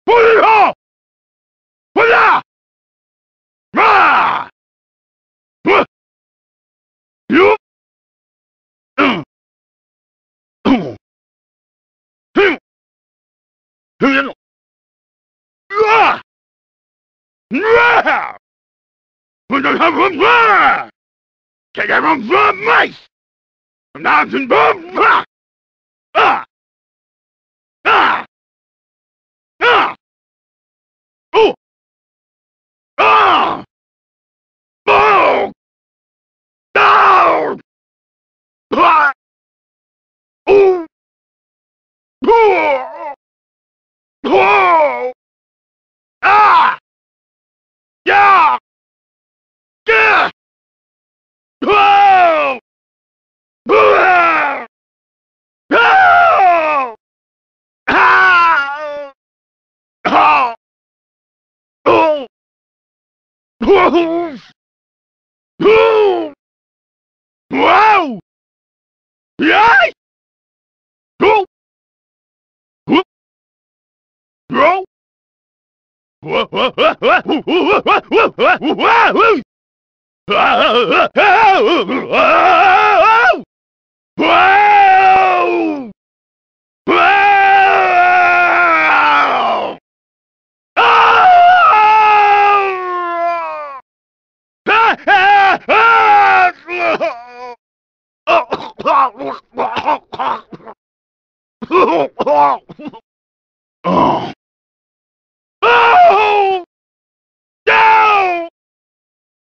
Hurrah! Hurrah! Ah! Huh! You! Uh, uh, him! Him! Ah! Ah! When I have a fire! Take everyone from mice! From mountain bomb! Ah! Ah! Ah! Ah! Oh! Ah! Oh! Down! Ah! Oh! Oh! Oh! Ah! Yeah! Yeah! Oh! Oh! Oh! Ah! Oh! Oh! Oh! Oh! Wow! Yay! Oh! Oh! Oh! Whoa! Whoa! Whoa! Whoa! Whoa! Whoa! Whoa! Wow! Wow! Wow! Oh! Oh! No!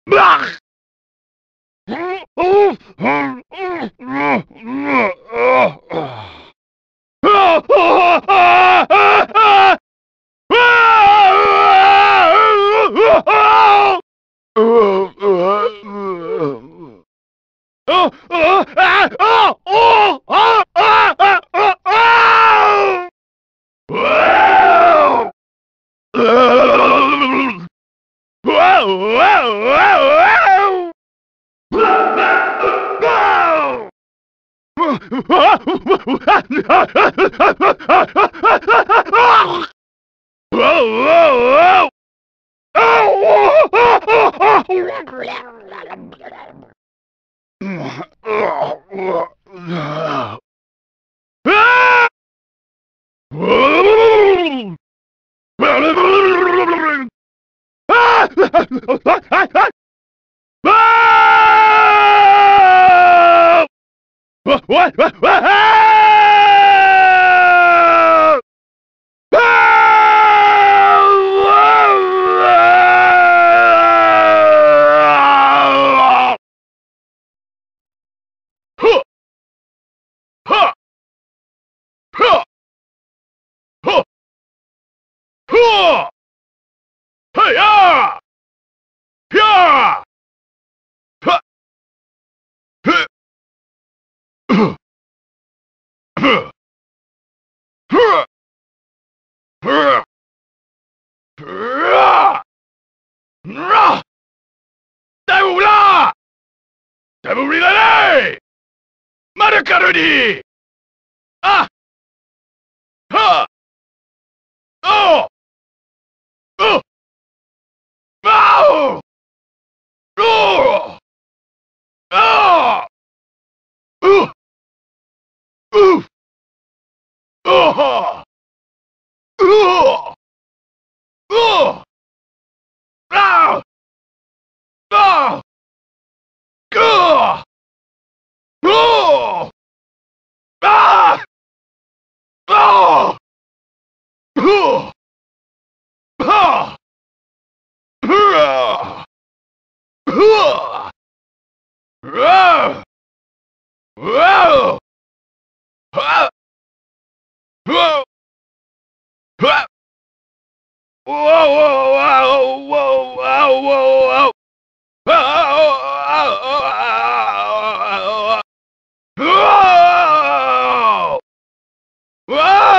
Bah! Macaroni! Ah! Ha! Oh! Oh! Ow! Oh! Ah! Ooh! Ooh! Oh! Oh! Oh! Ah! Ah! Ah! Oh! Ah! Oh! Oh! Ah! Ah! Ah! Ah! Wow! Ah! Whoa! Ah! Whoa! Whoa! Whoa! Whoa! Whoa! Whoa! Whoa! Whoa! Whoa!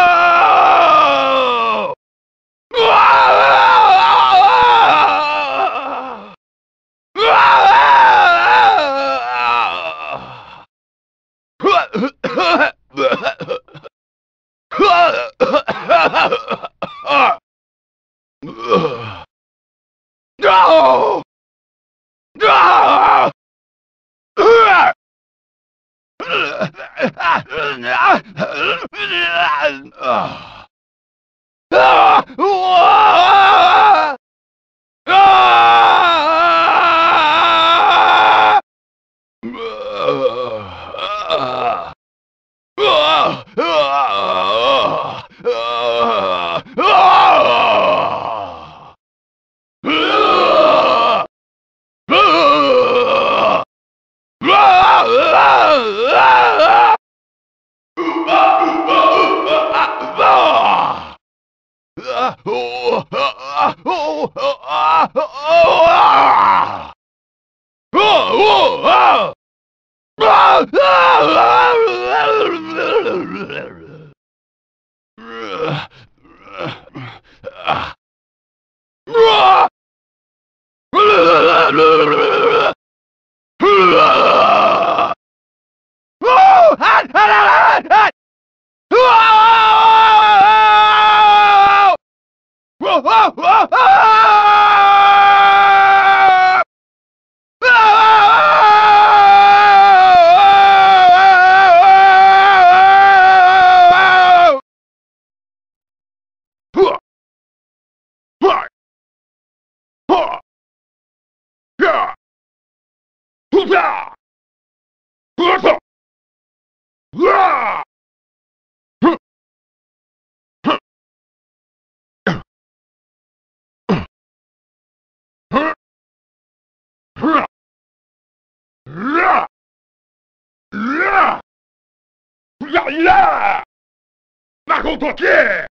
Marque ton pied!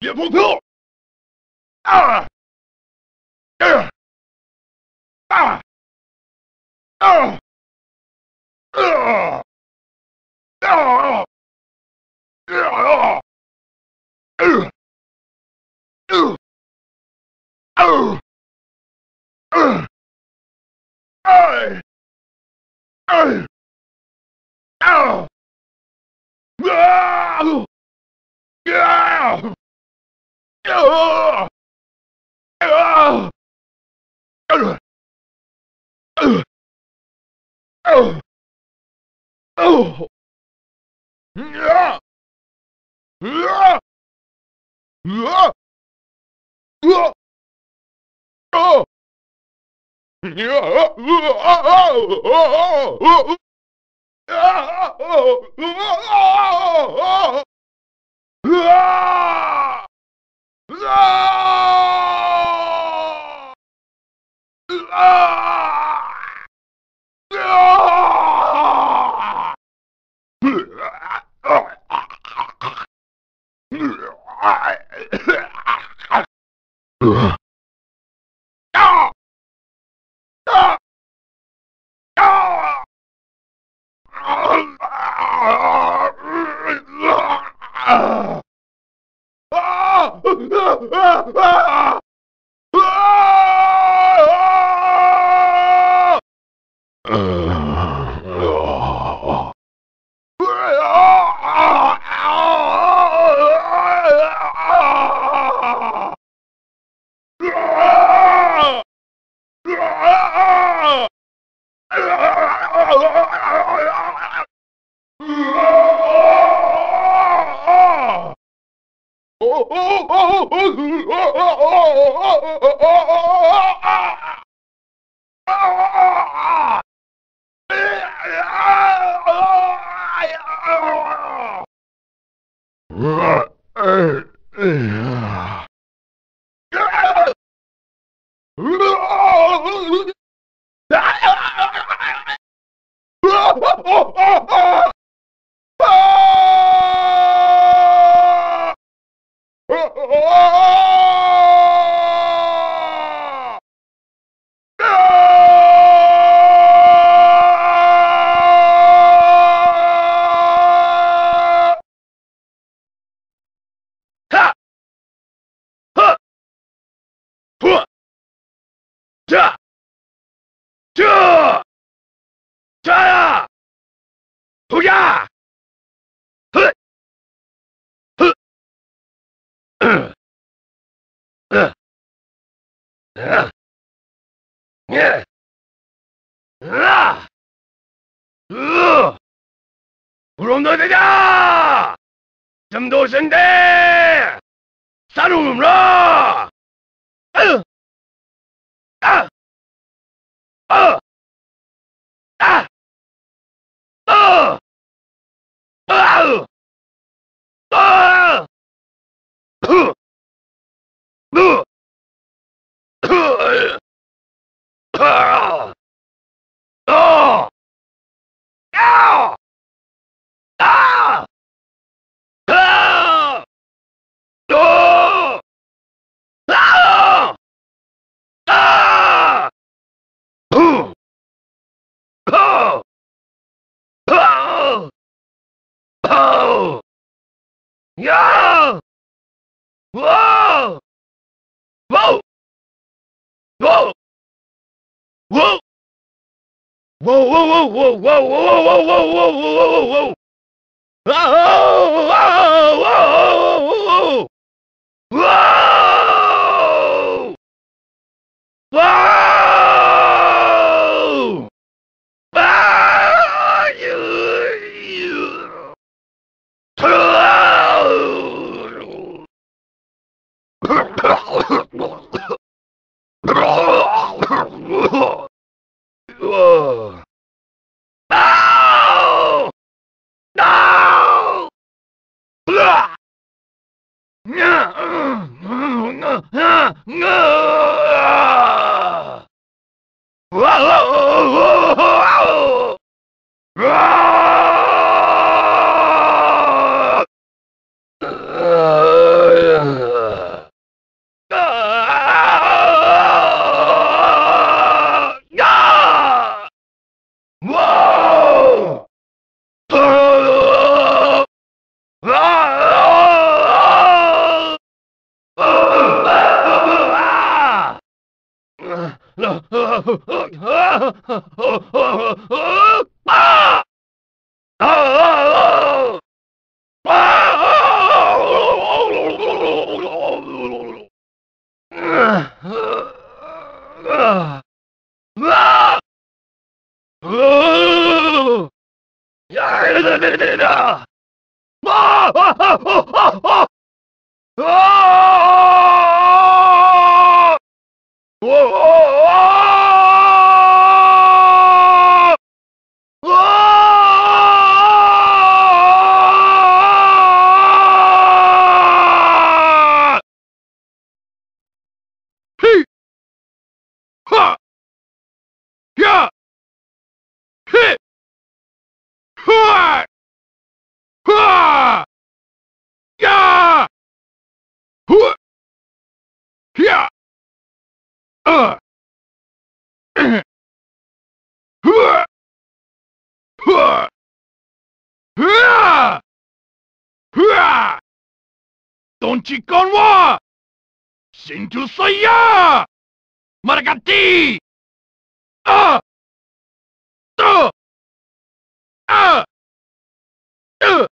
Il est bon tour! Ah! Ah! Ah! Ah! Ah! Ah! 불온도대자! 점도선대! 사루문라! 아! 아! 아! 아! 아! 아! 아! 흐! 흐! 흐! 아! 아! 아! 아! 아! 아! 아! 아! 흐! 아! 아! 아! 야! 와! 와우! 와우! 와우! 와우! 와우! 와우! 와우! 와우! 와우! 와우! 와우! 와우! 와우! 와우! 와우! 아! No! No! Whoa! Don't you con moi! Sintu saya! Maragati! Ah! Ah! Ah! Ah!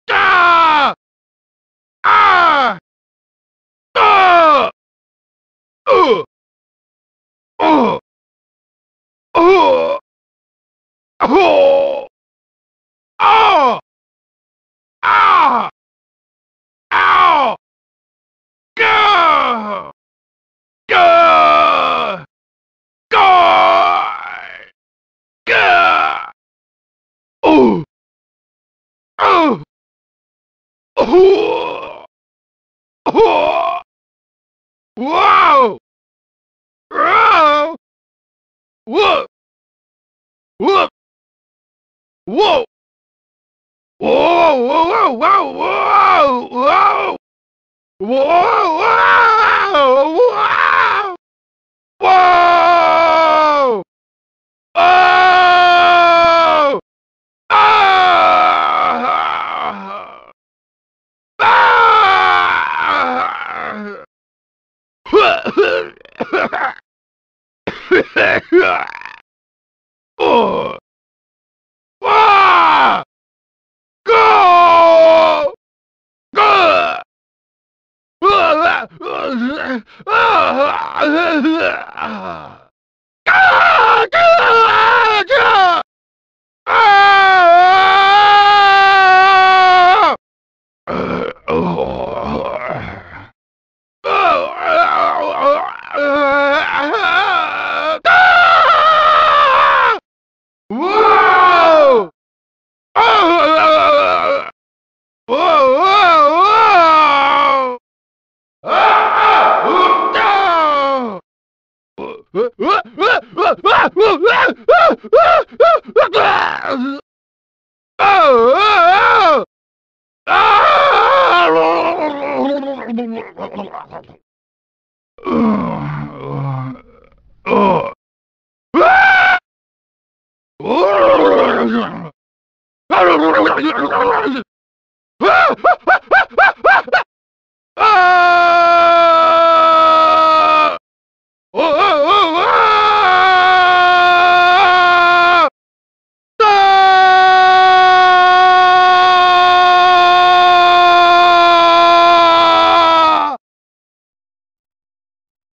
Ah! Ah! Ah! Oh! Oh! Oh! Oh! Ah! Ah! Ow! Gah! Gah! Gah! Gah! Oh! Oh! Oh! Oh! Wow! Wow! Whoa! Whoa! Whoa! Whoa! Whoa! Whoa! Whoa! Whoa! Whoa! Whoa! Whoa! Whoa! Oh! Ah! Ah! Oh! Ah! Go! Go! Ah!